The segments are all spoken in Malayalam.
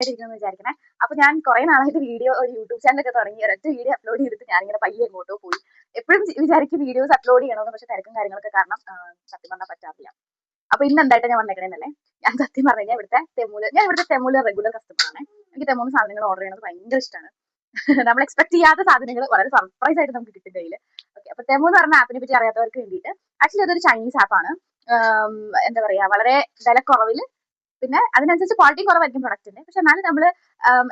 വിചാരിക്കണേ. അപ്പൊ ഞാൻ കുറെ നാളായിട്ട് വീഡിയോ ഒരു യൂട്യൂബ് ചാനലൊക്കെ തുടങ്ങി ഒരൊറ്റ വീഡിയോ അപ്ലോഡ് ചെയ്തിട്ട് ഞാനിങ്ങനെ പയ്യെ എങ്ങോട്ടോ പോയി. എപ്പോഴും വിചാരിക്കും വീഡിയോസ് അപ്ലോഡ് ചെയ്യണമെന്ന്, പക്ഷെ തിരക്കും കാര്യങ്ങളൊക്കെ കാരണം സത്യം പറഞ്ഞാൽ പറ്റാറില്ല. അപ്പൊ ഇന്ന് എന്തായിട്ട് ഞാൻ വന്നേക്കണേന്നല്ലേ, ഞാൻ സത്യം പറഞ്ഞു കഴിഞ്ഞാൽ ഞാൻ ഇവിടുത്തെ തെമ്മൂല് റെഗുലർ കസ്റ്റമർ ആണ്. എനിക്ക് തെമ്മൂന്ന് സാധനങ്ങൾ ഓർഡർ ചെയ്യുന്നത് ഭയങ്കര ഇഷ്ടമാണ്. നമ്മൾ എക്സ്പെക്ട് ചെയ്യാത്ത സാധനങ്ങൾ വളരെ സർപ്രൈസ് ആയിട്ട് നമുക്ക് കിട്ടും കയ്യിൽ. ഓക്കെ, അപ്പൊ തെമു എന്ന് പറഞ്ഞ ആപ്പിനെ പറ്റി അറിയാത്തവർക്ക് വേണ്ടിയിട്ട്, ആക്ച്വലി അതൊരു ചൈനീസ് ആപ്പാണ്. എന്താ പറയാ, വളരെ വിലക്കുറവിൽ, പിന്നെ അതിനനുസരിച്ച് ക്വാളിറ്റി കുറവായിരിക്കും പ്രൊഡക്റ്റിന്റെ. പക്ഷെ എന്നാലും നമ്മൾ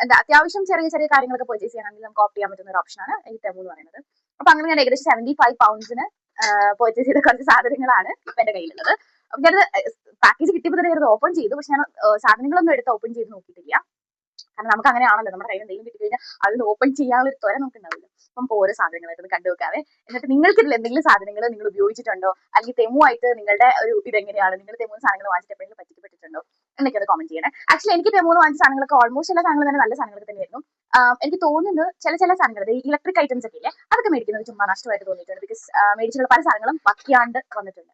എന്താ അത്യാവശ്യം ചെറിയ ചെറിയ കാര്യങ്ങളൊക്കെ പർച്ചേസ് ചെയ്യണമെങ്കിൽ നമുക്ക് ഓപ്റ്റ് ചെയ്യാൻ പറ്റുന്ന ഒരു ഓപ്ഷനാണ് ഈ തെമു എന്ന് പറയുന്നത്. അപ്പൊ അങ്ങനെ ഞാൻ ഏകദേശം 75 പൗണ്ട്സിന് പർച്ചേസ് ചെയ്ത കുറച്ച് സാധനങ്ങളാണ് ഇപ്പൊ എന്റെ കയ്യിലുള്ളത്. അപ്പൊ ഞാനത് പാക്കേജ് കിട്ടിയപ്പോൾ തന്നെ ഞാനത് ഓപ്പൺ ചെയ്തു. പക്ഷെ ഞാൻ സാധനങ്ങളൊന്നും എടുത്ത് ഓപ്പൺ ചെയ്ത് നോക്കിയിട്ടില്ല. കാരണം നമുക്ക് അങ്ങനെയാണല്ലോ, നമ്മുടെ കയ്യിൽ എന്തെങ്കിലും കിട്ടിക്കഴിഞ്ഞാൽ അതിന് ഓപ്പൺ ചെയ്യാനുള്ള ഒരു ത്വര നമുക്ക് ഉണ്ടാവില്ല. അപ്പം ഓരോ സാധനങ്ങളായിട്ട് കണ്ടു വെക്കാവേ. എന്നിട്ട് നിങ്ങൾക്ക് ഇതിൽ എന്തെങ്കിലും സാധനങ്ങൾ നിങ്ങൾ ഉപയോഗിച്ചിട്ടുണ്ടോ, അല്ലെങ്കിൽ തെമുവായിട്ട് നിങ്ങളുടെ ഒരു ഇതെങ്ങനെയാണ്, നിങ്ങൾ തെമൂന്ന് സാധനങ്ങൾ വാങ്ങിച്ചിട്ട് എപ്പോഴെങ്കിലും പറ്റിക്കപ്പെട്ടിട്ടുണ്ടോ എന്നൊക്കെ അത് കമന്റ് ചെയ്യണേ. ആക്ച്വലി എനിക്ക് തെമൂന്ന് വാങ്ങിച്ച സാധനങ്ങളൊക്കെ ഓൾമോസ്റ്റ് എല്ലാ സാധനങ്ങളും തന്നെ നല്ല സാധനങ്ങളൊക്കെ തന്നെയായിരുന്നു. എനിക്ക് തോന്നുന്നത് ചില സാധനങ്ങൾ, ഈ ഇലക്ട്രിക് ഐറ്റംസ് ഒക്കെ ഇല്ലേ, അതൊക്കെ മേടിക്കുന്നത് ചുമ്മാ നഷ്ടമായിട്ട് തോന്നിയിട്ടുണ്ട്. ബിക്കോസ് മേടിച്ചിട്ടുള്ള പല സാധനങ്ങളും വയ്ക്കാണ്ട് വന്നിട്ടുണ്ട്.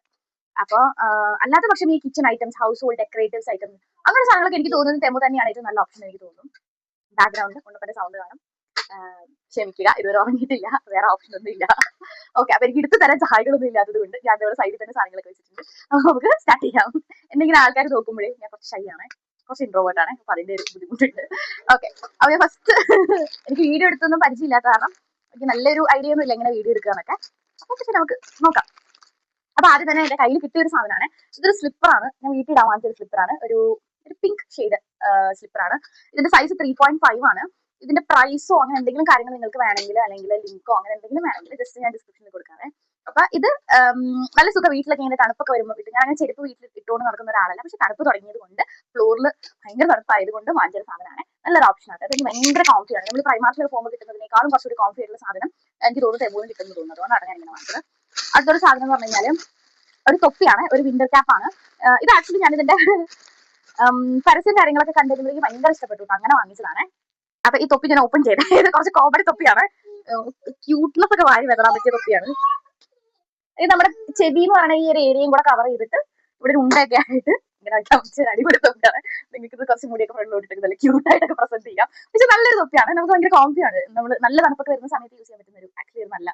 അപ്പൊ അല്ലാത്ത പക്ഷം ഈ kitchen items, house hold decoratives items, അങ്ങനെ സാധനങ്ങളൊക്കെ എനിക്ക് തോന്നുന്നത് തെമു തന്നെയാണ് ഏറ്റവും നല്ല ഓപ്ഷൻ എനിക്ക് തോന്നുന്നു. ബാക്ക്ഗ്രൗണ്ട് കൊണ്ടുപോയ സൗണ്ട് കാണും, ക്ഷമിക്കുക, ഇതുവരെ ഉറങ്ങിയിട്ടില്ല, വേറെ ഓപ്ഷൻ ഒന്നും ഇല്ല. ഓക്കെ, അപ്പൊ എനിക്ക് എടുത്തു തരാൻ സഹായികളൊന്നും ഇല്ലാത്തത് കൊണ്ട് ഞാൻ ഇവിടെ സൈഡിൽ തന്നെ സാധനങ്ങളൊക്കെ വെച്ചിട്ടുണ്ട്. നമുക്ക് സ്റ്റാർട്ട് ചെയ്യാം. എന്തെങ്കിലും ആൾക്കാർ നോക്കുമ്പോഴേ, ഞാൻ കുറച്ച് ഷൈ ആണ്, കുറച്ച് ഇൻട്രോവേർട്ട് ആണ്, അപ്പൊ അതിന്റെ ഒരു ബുദ്ധിമുട്ടുണ്ട്. ഓക്കെ, അപ്പൊ ഞാൻ ഫസ്റ്റ് എനിക്ക് വീഡിയോ എടുത്തൊന്നും പരിചയമില്ലാത്ത കാരണം എനിക്ക് നല്ലൊരു ഐഡിയ ഒന്നും ഇല്ല എങ്ങനെ വീഡിയോ എടുക്കുക എന്നൊക്കെ. അപ്പൊ പക്ഷെ നമുക്ക് നോക്കാം. അപ്പൊ ആദ്യം തന്നെ എന്റെ കയ്യിൽ കിട്ടിയ ഒരു സാധനമാണ്. ഇതൊരു സ്ലിപ്പറാണ്, ഞാൻ വീട്ടിൽ ഇടാൻ വാങ്ങിച്ച ഒരു സ്ലിപ്പറാണ്. ഒരു പിങ്ക് ഷെയ്ഡ് സ്ലിപ്പറാണ്. ഇതിന്റെ സൈസ് 3.5 ആണ്. ഇതിന്റെ പ്രൈസോ അങ്ങനെ എന്തെങ്കിലും കാര്യങ്ങൾ നിങ്ങൾക്ക് വേണമെങ്കിൽ, അല്ലെങ്കിൽ ലിങ്കോ അങ്ങനെ എന്തെങ്കിലും വേണമെങ്കിൽ ജസ്റ്റ് ഞാൻ ഡിസ്ക്രിപ്ഷനിൽ കൊടുക്കാവേ. അപ്പൊ ഇത് നല്ല സുഖം, വീട്ടിലൊക്കെ ഇങ്ങനെ തണുപ്പൊക്കെ വരുമ്പോൾ കിട്ടും. ഞാൻ ചെരുപ്പ് വീട്ടിൽ ഇട്ടുകൊണ്ട് നടക്കുന്ന ഒരാളല്ല, പക്ഷെ തണുപ്പ് തുടങ്ങിയത് കൊണ്ട് ഫ്ലോറിൽ ഭയങ്കര തണുപ്പായതുകൊണ്ട് വാങ്ങിച്ചൊരു സാധനമാണ്. നല്ലൊരു ഓപ്ഷനാണ്. അതെനിക്ക് ഭയങ്കര കോംഫിയാണ്. നമ്മൾ പ്രൈമാർട്ടിലൊക്കെ പോകുമ്പോൾ കിട്ടുന്നതിനേക്കാളും കുറച്ചൊരു കോംഫി ആയിട്ടുള്ള സാധനം എനിക്ക് തോന്നുന്നു തെമുവിൽ കിട്ടുമെന്ന് തോന്നുന്നു. അതുകൊണ്ടാണ് ഞാൻ ഇങ്ങനെ വാങ്ങിച്ചത്. അടുത്തൊരു സാധനം എന്ന് പറഞ്ഞു കഴിഞ്ഞാൽ ഒരു തൊപ്പിയാണ്, ഒരു വിന്റർ ക്യാപ്പാണ്. ഇത് ആക്ച്വലി ഞാൻ ഇതിന്റെ പരസ്യം കാര്യങ്ങളൊക്കെ കണ്ടിരുന്നത് എനിക്ക് ഭയങ്കര ഇഷ്ടപ്പെട്ടു, അങ്ങനെ വാങ്ങിച്ചതാണ്. അപ്പൊ ഈ തൊപ്പി ഞാൻ ഓപ്പൺ ചെയ്തത്, ഇത് കുറച്ച് കോമഡി തൊപ്പിയാണ്. ക്യൂട്ട്നെസ് ഒക്കെ വാരി വെതറാൻ പറ്റിയ തൊപ്പിയാണ്. ഇത് നമ്മുടെ ചെവി എന്ന് പറയുന്ന ഈ ഒരു ഏരിയയും കൂടെ കവർ ചെയ്തിട്ട് ഇവിടെ ഒരു ഉണ്ടൊക്കെ ആയിട്ട് ഇങ്ങനെ വെച്ചാൽ അടിപൊളി തൊപ്പിയാണ്. നിങ്ങൾക്ക് ഇത് കുറച്ച് മുടിയൊക്കെ ഫ്രണ്ടിലോട്ടിട്ട് നല്ല ക്യൂട്ടായിട്ടൊക്കെ പ്രസന്റ് ചെയ്യാം. പക്ഷെ നല്ലൊരു തൊപ്പിയാണ്, നമുക്ക് ഭയങ്കര കോംഫിയാണ്. നമ്മൾ നല്ല തണുപ്പൊക്കെ വരുന്ന സമയത്ത് യൂസ് ചെയ്യാൻ പറ്റുന്ന ഒരു ആക്ച്വലി ഒരു നല്ല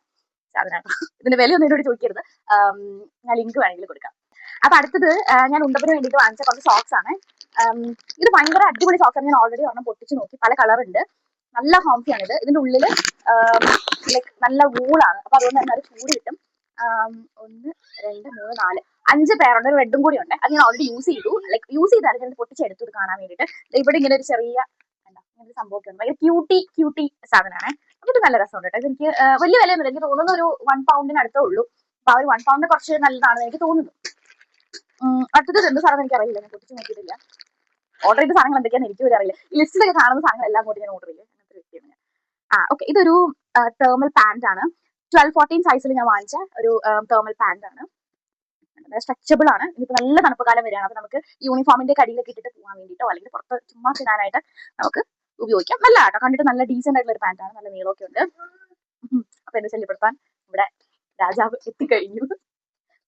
സാധനമാണ്. ഇതിന്റെ വില ഒന്നും എന്നോട് ചോദിക്കരുത്, ഞാൻ ലിങ്ക് വേണമെങ്കിൽ കൊടുക്കാം. അപ്പൊ അടുത്തത് ഞാൻ ഉണ്ടപ്പിന് വേണ്ടിയിട്ട് വാങ്ങിച്ച കുറച്ച് സോക്സ് ആണ്. ഇത് ഭയങ്കര അടിപൊളി സോക്സ് ആണ്. ഞാൻ ഓൾറെഡി ഒരെണ്ണം പൊട്ടിച്ച് നോക്കി, പല കളർ ഉണ്ട്, നല്ല കോംഫിയാണ്. ഇത് ഇതിന്റെ ഉള്ളില് ലൈക്ക് നല്ല വൂളാണ്, അപ്പൊ അതുകൊണ്ട് തന്നെ അത് ചൂട് കിട്ടും. 1 2 3 4 5 പേരുണ്ട്, ഒരു റെഡും കൂടി ഉണ്ട്. അത് ഞാൻ ഓൾറെഡി യൂസ് ചെയ്തു, ലൈക്ക് യൂസ് ചെയ്താലും ഞാൻ പൊട്ടിച്ചെടുത്തു ഇത് കാണാൻ വേണ്ടിയിട്ട്. ഇവിടെ ഇങ്ങനെ ഒരു ചെറിയ ഇങ്ങനെ സംഭവമൊക്കെ ഉണ്ട്, ഭയങ്കര ക്യൂട്ടി സാധനമാണ്. അപ്പൊ ഇത് നല്ല രസമുണ്ട് കേട്ടോ. എനിക്ക് വലിയ വിലയൊന്നുമില്ല, എനിക്ക് തോന്നുന്നു ഒരു 1 പൗണ്ടിന് അടുത്തേ ഉള്ളൂ. അപ്പൊ ആ ഒരു 1 പൗണ്ട് കുറച്ച് നല്ലതാണെന്ന് എനിക്ക് തോന്നുന്നു. അടുത്തത് എന്ത് സാധനം എനിക്ക് അറിയില്ല, ഞാൻ പൊട്ടിച്ച് നോക്കിയിട്ടില്ല. ഓർഡർ ചെയ്ത സാധനങ്ങൾ എന്തൊക്കെയാണെന്ന് എനിക്ക് അറിയില്ല. ഈ ലിസ്റ്റിലൊക്കെ കാണുന്ന സാധനങ്ങൾ എല്ലാം കൂടി ഞാൻ ഓർഡർ ചെയ്യും, അങ്ങനത്തെ വ്യക്തിയാണ് ഞാൻ. ഓക്കെ, ഇതൊരു തേർമൽ പാന്റ് ആണ്. 12-14 സൈസിൽ ഞാൻ വാങ്ങിച്ച ഒരു തേർമൽ പാന്റ് ആണ്. സ്ട്രെച്ചബിൾ ആണ്. ഇനിയിപ്പോൾ നല്ല തണുപ്പ് കാലം വരികയാണ്, അപ്പൊ നമുക്ക് യൂണിഫോമിന്റെ കടിയിലൊക്കെ ഇട്ടിട്ട് പോകാൻ വേണ്ടിയിട്ടോ അല്ലെങ്കിൽ പുറത്ത് ചുമ്മാ ഇടാനായിട്ട് നമുക്ക് ഉപയോഗിക്കാം. നല്ല ആട്ടോ, കണ്ടിട്ട് നല്ല ഡീസെന്റ് ആയിട്ടുള്ള ഒരു പാന്റ് ആണ്, നല്ല നീളമൊക്കെ ഉണ്ട്. അപ്പൊ എന്നെ ശല്യപ്പെടുത്താൻ ഇവിടെ രാജാവ് എത്തിക്കഴിഞ്ഞു.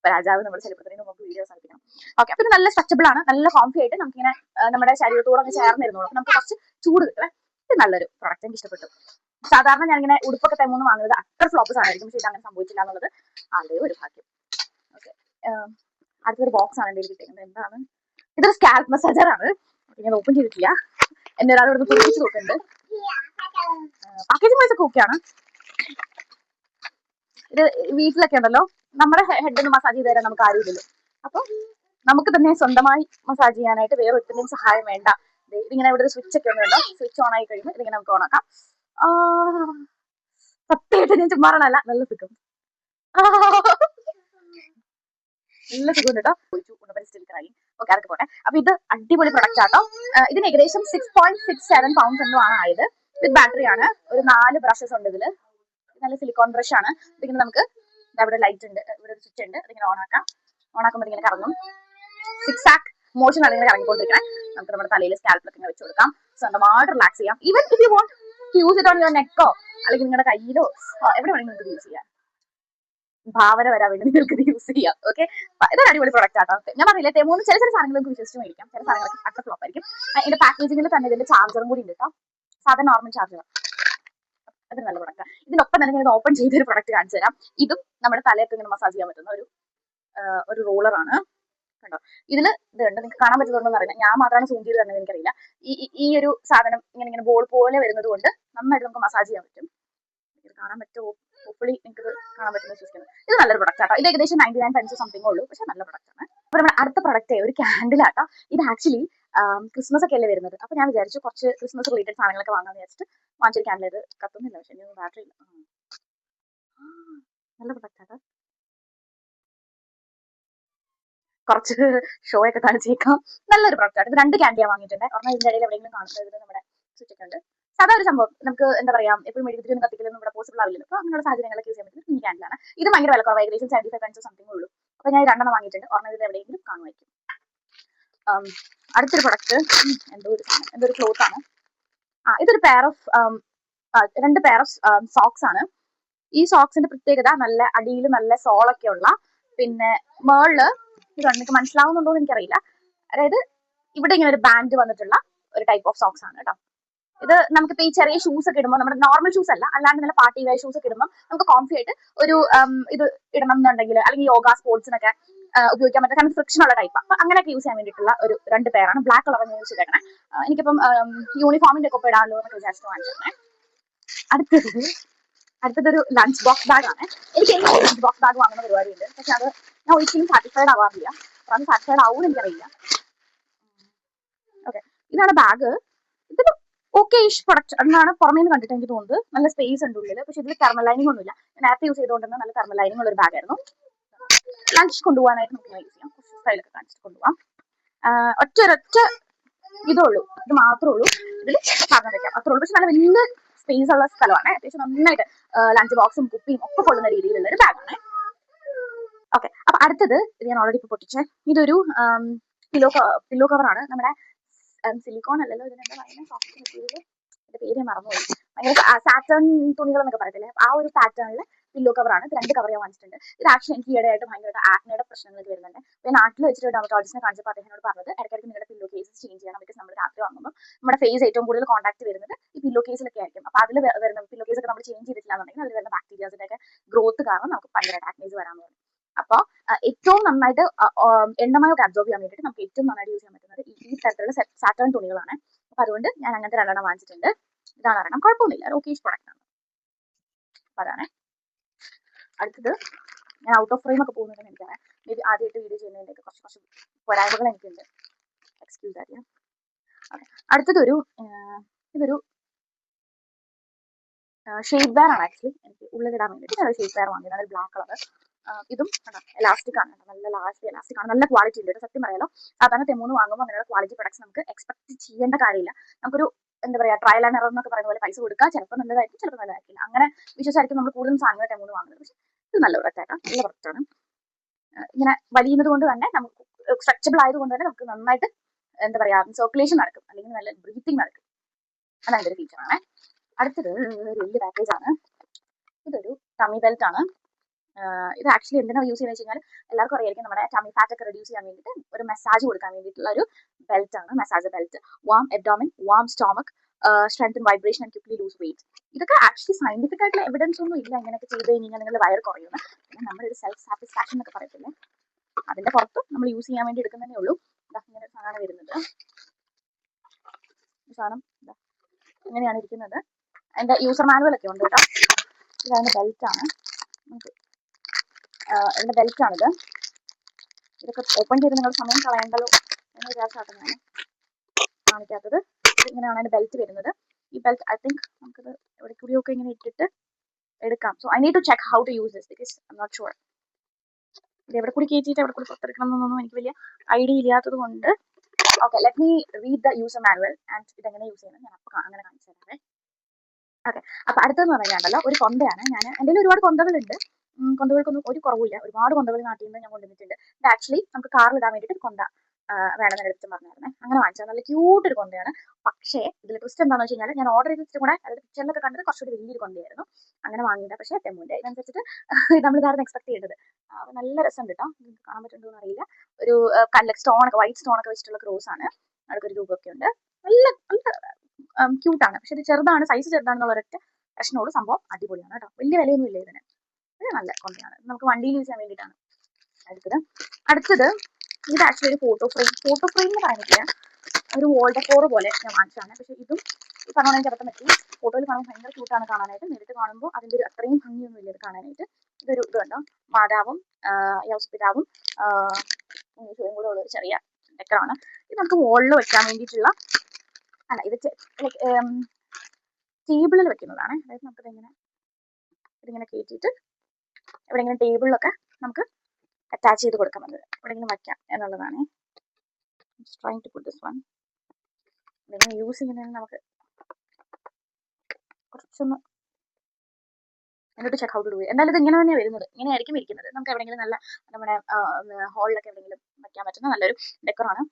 രാജാവ് നമ്മൾ ശല്യപ്പെടുത്തുന്നതിന് നമുക്ക് വീഡിയോ സാധിക്കണം. ഓക്കെ, അപ്പൊ ഇത് നല്ല സ്ട്രെച്ചബിൾ ആണ്, നല്ല കോംഫി ആയിട്ട് നമുക്കിങ്ങനെ നമ്മുടെ ശരീരത്തോട് അങ്ങ് ചേർന്നിരുന്നോളൂ. അപ്പൊ നമുക്ക് കുറച്ച് ചൂട് കിട്ടുമേ. ഇത് നല്ലൊരു പ്രൊഡക്റ്റ്, എനിക്ക് ഇഷ്ടപ്പെട്ടു. സാധാരണ ഞാനിങ്ങനെ ഉടുപ്പൊക്കെ തെമുന്ന് വാങ്ങുന്നത് അത്ര ഫ്ലോപ്പ് സാധനമായിരിക്കും, പക്ഷെ ഇത് അങ്ങനെ സംഭവിച്ചില്ല എന്നുള്ളത് അതേ ഒരു ഭാഗ്യം. ഓക്കെ, അടുത്തൊരു ബോക്സ് ആണ് എൻ്റെ കിട്ടിയത്. എന്താണ് ഇതൊരു സ്കാൽപ്പ് മസാജർ ആണ്. ഞാൻ ഓപ്പൺ ചെയ്തിട്ടില്ല, എന്നെ ഒരാൾ ഇവിടെ പൊടിപ്പിച്ച് നോക്കുന്നുണ്ട്. പാക്കേജിംഗ് വൈസ് ഒക്കെ ഓക്കെയാണ്. ഇത് വീട്ടിലൊക്കെ ഉണ്ടല്ലോ, നമ്മുടെ ഹെഡൊന്ന് മസാജ് ചെയ്ത് തരാൻ നമുക്ക് ആരുമില്ലല്ലോ, അപ്പൊ നമുക്ക് തന്നെ സ്വന്തമായി മസാജ് ചെയ്യാനായിട്ട് വേറെ ഒത്തിരിയും സഹായം വേണ്ട. ഇതിങ്ങനെ ഇവിടെ ഒരു സ്വിച്ച് ഒക്കെ ഉണ്ടല്ലോ, സ്വിച്ച് ഓൺ ആയി കഴിയുമ്പോൾ ഇതിങ്ങനെ നമുക്ക് ഓൺ ആക്കാം. സത്യമായിട്ട് ഞാൻ ചുമ്മാറണല്ല, നല്ല സുഖം, നല്ല സുഖം കേട്ടോ. ഓക്കെ, അതൊക്കെ പോട്ടെ. അപ്പൊ ഇത് അടിപൊളി പ്രൊഡക്റ്റ് ആട്ടോ. ഇതിന് ഏകദേശം 6.67 പൗണ്ട്സ് എന്തോ ആണ് ആയത്. വിത്ത് ബാറ്ററി ആണ്. ഒരു 4 ബ്രഷസ് ഉണ്ട് ഇതില്. നല്ല സിലിക്കോൺ ബ്രഷ് ആണ്. ഇതിങ്ങനെ നമുക്ക് ഇവിടെ ലൈറ്റ് ഉണ്ട്, ഇവിടെ ഒരു സ്വിച്ച് ഉണ്ട്, ഇതിങ്ങനെ ഓൺ ആക്കാം. ഓൺ ആക്കുമ്പോൾ ഇങ്ങനെ കറങ്ങും, 6 ആക്ക് മോഷൻ ആണ് ഇങ്ങനെ കറങ്ങിക്കൊണ്ടിരിക്കണേ. നമുക്ക് നമ്മുടെ തലയിൽ സ്കാൽപ്പിലൊക്കെ ഇങ്ങനെ വെച്ച് കൊടുക്കാം, സ്വന്തമായിട്ട് റിലാക്സ് ചെയ്യാം. Even if you want to use it on your നെക്കോ അല്ലെങ്കിൽ നിങ്ങളുടെ കയ്യിലോ എവിടെ വേണമെങ്കിലും നിങ്ങൾക്ക് യൂസ് ചെയ്യാം. ഭാവന വരാൻ വേണ്ടി നിങ്ങൾക്ക് ഇത് യൂസ് ചെയ്യാം. ഓക്കെ, ഇതൊരു അടിപൊളി പ്രൊഡക്റ്റ് ആട്ടോ. ഞാൻ പറഞ്ഞില്ലേ തെമൂന്ന് ചില സാധനങ്ങൾ നമുക്ക് വിശ്വസിച്ച് മേടിക്കാം, ചില സാധനങ്ങൾക്ക് അത്ര ഫ്ലോപ്പ് ആയിരിക്കും. ഇതിന്റെ പാക്കേജിംഗിൽ തന്നെ ഇതിന്റെ ചാർജറും കൂടി ഉണ്ട് കേട്ടോ, സാധാരണ നോർമൽ ചാർജർ. അത് നല്ല പ്രൊഡക്റ്റാണ്. ഇതിനൊപ്പം തന്നെ ഞാൻ ഓപ്പൺ ചെയ്തൊരു പ്രൊഡക്റ്റ് കാണിച്ചു തരാം. ഇതും നമ്മുടെ തലയൊക്കെ ഇങ്ങനെ മസാജ് ചെയ്യാൻ പറ്റുന്ന ഒരു റോളറാണ്. കണ്ടോ, ഇതില് ഇതുണ്ട്, നിങ്ങൾക്ക് കാണാൻ പറ്റുന്നുണ്ടോ അറിയില്ല, ഞാൻ മാത്രമാണ് സൂം ചെയ്ത് തന്നത് എനിക്കറിയില്ല. ഈ ഒരു സാധനം ഇങ്ങനെ ബോൾ പോലെ വരുന്നത് കൊണ്ട് നന്നായിട്ട് നമുക്ക് മസാജ് ചെയ്യാൻ പറ്റും. ഇത് കാണാൻ പറ്റുമോ, ഹോപ്പ്ഫുള്ളി നിങ്ങൾക്ക് കാണാൻ പറ്റുന്ന വിശ്വസിക്കുന്നത്. ഇത് നല്ലൊരു പ്രൊഡക്റ്റ് ആട്ടോ. ഇത് ഏകദേശം 99 പെൻസ് സംതിങ് ഉള്ളൂ, പക്ഷെ നല്ല പ്രൊഡക്റ്റ് ആണ്. അപ്പൊ നമ്മുടെ അടുത്ത പ്രൊഡക്റ്റ് ഒരു ക്യാൻഡിൽ ആട്ടോ. ഇത് ആക്ച്വലി ക്രിസ്മസ് ഒക്കെ അല്ലേ വരുന്നത്, അപ്പൊ ഞാൻ വിചാരിച്ചു കുറച്ച് ക്രിസ്മസ് റിലേറ്റഡ് സാധനങ്ങളൊക്കെ വാങ്ങാന്ന് വിചാരിച്ചിട്ട് വാങ്ങിച്ചൊരു ക്യാൻഡിൽ. ഇത് കത്തുന്നില്ല, പക്ഷെ ഇനി ബാറ്ററി ഇല്ല. നല്ല പ്രൊഡക്റ്റ് ആട്ടോ. കുറച്ച് ഷോ ഒക്കെ കാണിച്ചേക്കാം. നല്ലൊരു പ്രൊഡക്റ്റ് ആണ്. ഇത് 2 ക്യാൻഡിയാ വാങ്ങിയിട്ടുണ്ട്. ഒരെണ്ണം ഇതിന്റെ ഇടയിൽ എവിടെയെങ്കിലും കാണുന്നത് നമ്മുടെ സ്വിച്ച് ഉണ്ട്. സാധാ ഒരു സംഭവം, നമുക്ക് എന്താ പറയാ, എപ്പോഴും മെഴുകുതിരിയൊന്നും കത്തിക്കലൊന്നും ഇവിടെ പോസിബിൾ ആവില്ലല്ലോ. അപ്പൊ അങ്ങനെയുള്ള സാഹചര്യങ്ങളൊക്കെ യൂസ് ചെയ്യാൻ പറ്റുന്ന ഈ ക്യാൻഡിലാണ്. ഇത് ഭയങ്കര വില കുറവ്, ഏകദേശം 75 പെൻസ് സംതിങ് ഉള്ളൂ. അപ്പൊ ഞാൻ 2 വാങ്ങിയിട്ടുണ്ട്. ഒരെണ്ണം ഇതിൽ എവിടെയെങ്കിലും കാണുമായിരിക്കും. അടുത്തൊരു പ്രൊഡക്റ്റ് എന്തോ ഒരു ക്ലോത്ത് ആണ്. ഇതൊരു pair of 2 pair of socks ആണ്. ഈ സോക്സിന്റെ പ്രത്യേകത നല്ല അടിയിൽ നല്ല സോളൊക്കെ ഉള്ള, പിന്നെ മേളില് ഇതുണ്ട്, നിങ്ങൾക്ക് മനസ്സിലാവുന്നുണ്ടോ എന്ന് എനിക്കറിയില്ല. അതായത് ഇവിടെ ഇങ്ങനെ ഒരു ബാൻഡ് വന്നിട്ടുള്ള ഒരു ടൈപ്പ് ഓഫ് സോക്സ് ആണ് കേട്ടോ. ഇത് നമുക്കിപ്പോ ഈ ചെറിയ ഷൂസ് ഒക്കെ ഇടുമ്പോൾ, നമ്മുടെ നോർമൽ ഷൂസ് അല്ല, അല്ലാണ്ട് നല്ല പാർട്ടി വെയർ ഷൂസ് ഒക്കെ ഇടുമ്പോൾ നമുക്ക് കോംഫി ആയിട്ട് ഒരു ഇത് ഇടണം എന്നുണ്ടെങ്കിൽ, അല്ലെങ്കിൽ യോഗ സ്പോർട്സിനൊക്കെ ഉപയോഗിക്കാൻ പറ്റുന്ന കാരണം ഫ്രിക്ഷൻ ഉള്ള ടൈപ്പ്. അപ്പൊ അങ്ങനെയൊക്കെ യൂസ് ചെയ്യാൻ വേണ്ടിയിട്ടുള്ള ഒരു 2 പേരാണ്. ബ്ലാക്ക് കളർ ഞാൻ യൂസ് ചെയ്തേക്കണേ. എനിക്കിപ്പം യൂണിഫോമിന്റെ ഒക്കെ ഇടാമല്ലോ എന്നൊക്കെ വിചാരിച്ചിട്ട് വാങ്ങിച്ചേ. അടുത്തതൊരു ലഞ്ച് ബോക്സ് ബാഗ് ആണ്. എനിക്ക് ലഞ്ച് ബോക്സ് ബാഗ് വാങ്ങുന്ന പരിപാടിയുണ്ട്, പക്ഷെ അത് ഞാൻ ഒരിക്കലും സാറ്റിസ്ഫൈഡ് ആവാറില്ല. അപ്പൊ അത് സാറ്റിസ്ഫൈഡ് ആവും എനിക്കറിയില്ല. ഓക്കെ, ഇതാണ് ബാഗ്. ഇതൊരു ഓക്കെ ഇഷ് പ്രൊഡക്റ്റ് എന്നാണ് പുറമേ നിന്ന് കണ്ടിട്ട് എനിക്ക് തോന്നുന്നത്. നല്ല സ്പേസ് ഉണ്ട് ഉള്ളിൽ, പക്ഷെ ഇതിൽ തെർമൽ ലൈനിങ് ഒന്നുമില്ല. നേരത്തെ യൂസ് ചെയ്തുകൊണ്ടിരുന്ന നല്ല തെർമൽ ലൈനിങ് ഉള്ള ഒരു ബാഗായിരുന്നു. ലഞ്ച് കൊണ്ടുപോകാനായിട്ട് നമുക്ക് യൂസ് ചെയ്യാം. കുറച്ച് സ്റ്റൈലൊക്കെ കാണിച്ചിട്ട് കൊണ്ടുപോകാം. ഒറ്റ ഇതേ ഉള്ളൂ, ഇത് മാത്രമേ ഉള്ളൂ ഇതിൽ സാധനം വെക്കാം, അത്രേ ഉള്ളൂ. പക്ഷെ നല്ല വലിയ സ്പേസ് ഉള്ള സ്ഥലമാണ്. അത്യാവശ്യം നന്നായിട്ട് ലഞ്ച് ബോക്സും കുപ്പിയും ഒക്കെ കൊള്ളുന്ന രീതിയിലുള്ള ഒരു ബാഗാണ്. ഓക്കെ, അപ്പൊ അടുത്തത് ഇത് ഞാൻ ഓൾറെഡി ഇപ്പൊ പൊട്ടിച്ചേ. ഇതൊരു പില്ലോ കവറാണ്. നമ്മുടെ സിലിക്കോൺ അല്ലല്ലോ, ഇതിനെന്താ പറയുന്നത്, സോഫ്റ്റ് മെറ്റീരിയൽ, എന്റെ പേര് മറന്നുപോയി. ഭയങ്കര സാറ്റേൺ തുണികൾ എന്നൊക്കെ പറയത്തില്ലേ, ആ ഒരു പാറ്റേണിൽ പില്ലോ കവറാണ്. 2 കവർ ഞാൻ വാങ്ങിച്ചിട്ടുണ്ട്. ഇത് ആക്ച്വലി എനിക്ക് ഈയിടെയായിട്ട് ഭയങ്കരമായിട്ട് ആക്നയുടെ പ്രശ്നങ്ങളൊക്കെ വരുന്നുണ്ട്. ഞാൻ നാട്ടിൽ വെച്ചിട്ട് ഡെർമറ്റോളജിസ്റ്റിനെ കാണിച്ചപ്പോൾ അദ്ദേഹത്തിനോട് പറഞ്ഞത് ഇടയ്ക്കിടയ്ക്ക് നിങ്ങളുടെ പില്ലോ കേസ് ചേഞ്ച് ചെയ്യണം, ബിക്കോസ് നമ്മൾ രാത്രി വാങ്ങുമ്പോൾ നമ്മുടെ ഫേസ് ഏറ്റവും കൂടുതൽ കോൺടാക്ട് വരുന്നത് ഈ പില്ലോ കേസിലൊക്കെ ആയിരിക്കും. അപ്പൊ അതിൽ വരുന്ന പില്ലോ കേസ് ഒക്കെ നമ്മൾ ചേഞ്ച് ചെയ്തിട്ടില്ല എന്നുണ്ടെങ്കിൽ അതിൽ വരുന്ന ബാക്ടീരിയാസിന്റെ ഒക്കെ ഗ്രോത്ത് കാരണം നമുക്ക് ഭയങ്കരമായിട്ട് ആക്നേസ് വരാമെന്ന് പറഞ്ഞു. അപ്പൊ ഏറ്റവും നന്നായിട്ട് എണ്ണമയൊക്കെ അബ്സോർബ് ചെയ്യാൻ വേണ്ടിയിട്ട് നമുക്ക് ഏറ്റവും നന്നായിട്ട് യൂസ് ചെയ്യാൻ പറ്റുന്നത് ഈ തരത്തിലുള്ള സാറ്റേൺ തുണികളാണ്. അപ്പൊ അതുകൊണ്ട് ഞാൻ അങ്ങനത്തെ 2 വാങ്ങിച്ചിട്ടുണ്ട്. ഇതാണ് അറിയണം, കുഴപ്പമൊന്നുമില്ല, ഓക്കേഷ് പ്രൊഡക്റ്റ് ആണ്. അപ്പൊ അതാണ് അടുത്തത്. ഞാൻ ഔട്ട് ഓഫ് ഫ്രെയിം ഒക്കെ പോകുന്നുണ്ടെന്ന് എനിക്കറിയാം. മേ ബി ആദ്യമായിട്ട് വീഡിയോ ചെയ്യുന്നതിൻ്റെ കുറച്ച് പോരായ്മകൾ എനിക്കുണ്ട്, എക്സ്ക്യൂസ് അറിയാം. ഓക്കെ, അടുത്തതൊരു ഇതൊരു ഷേപ്പ് വെയർ ആണ്. ആക്ച്വലി എനിക്ക് ഉള്ളിലിടാൻ വേണ്ടിയിട്ട് ഞാൻ ഷേപ്പ് വെയർ വാങ്ങിയത്, അതൊരു ബ്ലാക്ക് കളർ. ഇതും എലാസ്റ്റിക് ആണ്, നല്ല എലാസ്റ്റിക് ആണ്, നല്ല ക്വാളിറ്റി ഉണ്ട്. സത്യം പറയാലോ, സാധാരണ തെമൂന്ന് വാങ്ങുമ്പോൾ അങ്ങനെയുള്ള ക്വാളിറ്റി പ്രൊഡക്ട്സ് നമുക്ക് എക്സ്പെക്ട് ചെയ്യേണ്ട കാര്യമില്ല. നമുക്കൊരു എന്താ പറയാ, ട്രയൽ ആൻഡ് എറർ എന്നൊക്കെ പറയുന്ന പോലെ പൈസ കൊടുക്കുക, ചിലപ്പോൾ നല്ലതായിരിക്കും, ചിലപ്പോൾ നല്ലതായിരിക്കില്ല. അങ്ങനെ വിശ്വസിച്ചായിരിക്കും നമ്മൾ കൂടുതലും സാധനങ്ങൾ തെമൂന്ന് വാങ്ങുന്നത്. പക്ഷേ ഇത് നല്ല പ്രൊഡക്റ്റ് ആയിട്ടാണ്, നല്ല പ്രൊഡക്റ്റ് ആണ്. ഇങ്ങനെ വലിയുന്നത് കൊണ്ട് തന്നെ നമുക്ക് സ്ട്രെച്ചബിൾ ആയതുകൊണ്ട് തന്നെ നമുക്ക് നന്നായിട്ട് എന്താ പറയാ, സർക്കുലേഷൻ നടക്കും, അല്ലെങ്കിൽ നല്ല ബ്രീത്തിങ് നടക്കും. അതാണ് ഒരു ഫീച്ചറാണ്. അടുത്തത് ഒരു വലിയ പാക്കേജ് ആണ്. ഇതൊരു ടമ്മി ബെൽറ്റ് ആണ്. ഇത് ആക്ച്വലി എന്തിനാണ് യൂസ് ചെയ്യുന്നത് വെച്ച് കഴിഞ്ഞാൽ എല്ലാവർക്കും അറിയായിരിക്കും, നമ്മുടെ ടമ്മി ഫാറ്റ് ഒക്കെ റെഡ്യൂസ് ചെയ്യാൻ വേണ്ടിയിട്ട് ഒരു മസാജ് കൊടുക്കാൻ വേണ്ടിയിട്ടുള്ള ഒരു ബെൽറ്റ് ആണ്, massage belt. Warm abdomen, warm stomach, strengthen vibration and quickly lose weight. ഇതൊക്കെ ആക്ച്വലി സയന്റിഫിക് ആയിട്ടുള്ള എവിഡൻസ് ഒന്നും ഇല്ല ഇങ്ങനെയൊക്കെ ചെയ്ത് കഴിഞ്ഞാൽ നിങ്ങളുടെ വയർ കുറയുന്നു. പിന്നെ നമ്മുടെ ഒരു സെൽഫ് സാറ്റിസ്ഫാക്ഷൻ എന്നൊക്കെ പറയത്തില്ലേ, അതിന്റെ പുറത്ത് നമ്മൾ യൂസ് ചെയ്യാൻ വേണ്ടി എടുക്കുന്നതേ ഉള്ളൂ. ഇങ്ങനെ ഒരു സാധനം വരുന്നത്, സാധനം ഇങ്ങനെയാണ് ഇരിക്കുന്നത്. അതിന്റെ യൂസർ മാനുവൽ ഒക്കെ ഉണ്ട് കേട്ടോ. ഇതതിന്റെ ബെൽറ്റ് ആണ്, ഇതിന്റെ ബെൽറ്റ് ആണിത്. ഇതൊക്കെ ഓപ്പൺ ചെയ്ത് നിങ്ങൾ സമയം കളയണ്ടല്ലോ എന്ന് വിചാരിച്ചാണ് ഞാൻ കാണിക്കാത്തത്. ഇങ്ങനെയാണ് അതിന്റെ ബെൽറ്റ് വരുന്നത്. ഈ ബെൽറ്റ് ഐ തിങ്ക് നമുക്കിത് എവിടെ കൂടിയൊക്കെ ഇങ്ങനെ ഇട്ടിട്ട് എടുക്കാം. So I need to check how to use this because I'm not sure. ഇത് എവിടെ കൂടി കയറ്റിയിട്ട് എവിടെ കൂടി പുറത്തെടുക്കണം എന്നൊന്നും എനിക്ക് വലിയ ഐഡിയ ഇല്ലാത്തത് കൊണ്ട്. Okay, let me read the user manual and ഇതെങ്ങനെ യൂസ് ചെയ്യണം ഞാൻ അപ്പോൾ അങ്ങനെ കാണിച്ചു തരാവേ. ഓക്കെ, അപ്പൊ അടുത്തെന്ന് പറയുകയാണല്ലോ ഒരു കൊന്തയാണ്. എൻ്റെ ഒരുപാട് കൊന്തകളുണ്ട്, കൊന്തകൾക്കൊന്നും ഒരു കുറവില്ല. ഒരുപാട് കൊന്തകൾ നാട്ടിൽ നിന്ന് ഞാൻ കൊണ്ടുവന്നിട്ടുണ്ട്. ഇത് ആക്ച്വലി നമുക്ക് കാറിൽ ഇടാൻ വേണ്ടിയിട്ട് കൊന്ത വേണമെന്ന് എടുത്ത് പറഞ്ഞായിരുന്നേ. അങ്ങനെ വാങ്ങിച്ചത് നല്ല ക്യൂട്ട് ഒരു കൊന്തയാണ്. പക്ഷേ ഇതിൽ ട്വിസ്റ്റ് എന്താണെന്ന് വെച്ച് കഴിഞ്ഞാൽ ഞാൻ ഓർഡർ ചെയ്തിട്ട് കൂടെ അതായത് പിക്ചറിലൊക്കെ കണ്ടത് കുറച്ചുകൂടി വലിയൊരു കൊന്തയായിരുന്നു. അങ്ങനെ വാങ്ങിയത്. പക്ഷേ തെമ്മുൻ്റെ ഇതിനനുസരിച്ചിട്ട് നമ്മൾ ഇതായിരുന്നു എക്സ്പെക്ട് ചെയ്തത്. നല്ല രസമുണ്ട് കേട്ടോ. നിങ്ങൾക്ക് കാണാൻ പറ്റുന്നുണ്ടോ എന്നറിയില്ല. ഒരു കല്ല് സ്റ്റോണൊക്കെ വൈറ്റ് സ്റ്റോണൊക്കെ വെച്ചിട്ടുള്ള ക്രോസ് ആണ്. അതൊരു രൂപമൊക്കെ ഉണ്ട്. നല്ല നല്ല ക്യൂട്ടാണ്. പക്ഷെ ഇത് ചെറുതാണ്, സൈസ് ചെറുതാണെന്നുള്ള ഒരൊറ്റ പ്രശ്നമുള്ളൂ. സംഭവം അടിപൊളിയാണ് കേട്ടോ. വലിയ വിലയൊന്നും ഇല്ല ഇതിന്. ഇത് നല്ല കൊന്തയാണ്. നമുക്ക് വണ്ടിയിൽ യൂസ് ചെയ്യാൻ വേണ്ടിയിട്ടാണ് അടുത്തത് ഇത് ആക്ച്വലി ഒരു ഫോട്ടോ ഫ്രെയിം എന്ന് പറയുന്നില്ല, ഒരു വോൾ ഡെക്കോർ പോലെ ഞാൻ വാങ്ങിച്ചതാണ്. പക്ഷേ ഇതും ഈ പറഞ്ഞ എനിക്ക് അബദ്ധം പറ്റി. ഫോട്ടോയിൽ കാണുമ്പോൾ ഭയങ്കര ക്യൂട്ടാണ് കാണാനായിട്ട്. നേരിട്ട് കാണുമ്പോൾ അതിൻ്റെ ഒരു അത്രയും ഭംഗിയൊന്നും ഇല്ല ഇത് കാണാനായിട്ട്. ഇതൊരു ഇത് കണ്ടോ, മാതാവും യൗസ്പിതാവും ഈശോയും കൂടെ ഉള്ള ഒരു ചെറിയ ഡെക്കറാണ്. ഇത് നമുക്ക് വോളിൽ വെക്കാൻ വേണ്ടിയിട്ടുള്ള അല്ല, ഇത് ടേബിളിൽ വെക്കുന്നതാണ്. അതായത് നമുക്കിതിങ്ങനെ ഇതിങ്ങനെ കയറ്റിയിട്ട് എവിടെയെങ്കിലും ടേബിളിലൊക്കെ നമുക്ക് അറ്റാച്ച് ചെയ്ത് കൊടുക്കാൻ പറ്റുന്നത്, എവിടെയെങ്കിലും വയ്ക്കാം എന്നുള്ളതാണ്. Trying to put this one. ഇതെങ്ങനെ യൂസ് ചെയ്യുന്നതിന് നമുക്ക് കുറച്ചൊന്ന് എന്നിട്ട് ചെക്ക് ഔട്ട് ഡു. എന്തായാലും ഇത് ഇങ്ങനെ തന്നെയാണ് വരുന്നത്, ഇങ്ങനെയായിരിക്കും ഇരിക്കുന്നത്. നമുക്ക് എവിടെയെങ്കിലും നല്ല നമ്മുടെ ഹോളിലൊക്കെ എവിടെയെങ്കിലും വയ്ക്കാൻ പറ്റുന്ന നല്ലൊരു ഡെക്കറാണ്.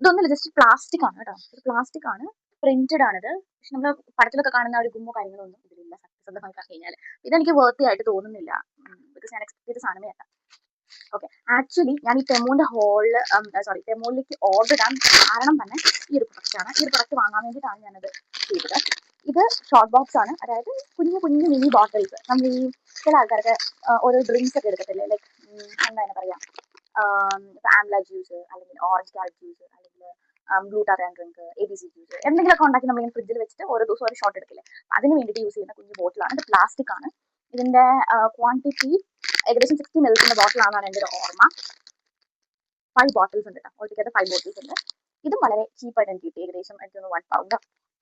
ഇതൊന്നുമില്ല, ജസ്റ്റ് പ്ലാസ്റ്റിക് ആണ് കേട്ടോ. ഇത് പ്ലാസ്റ്റിക് ആണ്, പ്രിന്റഡ് ആണിത്. പക്ഷെ നമ്മൾ പടത്തിലൊക്കെ കാണുന്ന ഒരു ഗുമ്മോ കാര്യങ്ങളൊന്നും ഇതിലില്ല സത്യസന്ധമായി പറഞ്ഞു കഴിഞ്ഞാൽ. ഇതെനിക്ക് വർത്തി ആയിട്ട് തോന്നുന്നില്ല, ബിക്കോസ് ഞാൻ എക്സ്പെക്ട് ചെയ്ത സാധനമേ അല്ല. ഓക്കെ, ആക്ച്വലി ഞാൻ ഈ തെമോന്റെ തെമോയിലേക്ക് ഓർഡർ ഇടാൻ കാരണം തന്നെ ഈ ഒരു പ്രൊഡക്റ്റാണ്. ഈ ഒരു പ്രൊഡക്റ്റ് വാങ്ങാൻ വേണ്ടിയിട്ടാണ് ഞാനത് ചെയ്തത്. ഇത് ഷോർട്ട് ബോക്സ് ആണ്, അതായത് കുഞ്ഞു കുഞ്ഞു മിനി ബോട്ടിൽസ്. നമ്മൾ ഈ ചില ആൾക്കാർക്ക് ഓരോ ഡ്രിങ്ക്സ് ഒക്കെ എടുക്കത്തില്ലേ, ലൈക്ക് എന്താ പറയാ, ആംല ജ്യൂസ് അല്ലെങ്കിൽ ഓറഞ്ച് ക്യാരറ്റ് ജ്യൂസ് അല്ലെങ്കിൽ ഗ്ലൂട്ടാറിയൻ ഡ്രിങ്ക്, ABC ജ്യൂസ്, എന്തെങ്കിലുമൊക്കെ ഉണ്ടാക്കി നമ്മളിങ്ങനെ ഫ്രിഡ്ജിൽ വെച്ചിട്ട് ഓരോ ദിവസം ഒരു ഷോട്ട് എടുക്കില്ലേ, അതിന് വേണ്ടിയിട്ട് യൂസ് ചെയ്യുന്ന കുഞ്ഞു ബോട്ടിലാണ്. ഇത് പ്ലാസ്റ്റിക് ആണ്. ഇതിന്റെ ക്വാണ്ടിറ്റി ഏകദേശം 60 ml ബോട്ടിലാണെന്നാണ് എൻ്റെ ഒരു ഓർമ്മ. 5 ബോട്ടിൽസ് ഉണ്ട് കേട്ടോ, ഓൾട്ടുഗെദർ 5 ബോട്ടിൽസ് ഉണ്ട്. ഇതും വളരെ ചീപ്പായിട്ട് എനിക്ക് കിട്ടി. ഏകദേശം എനിക്കൊന്ന് 1 pound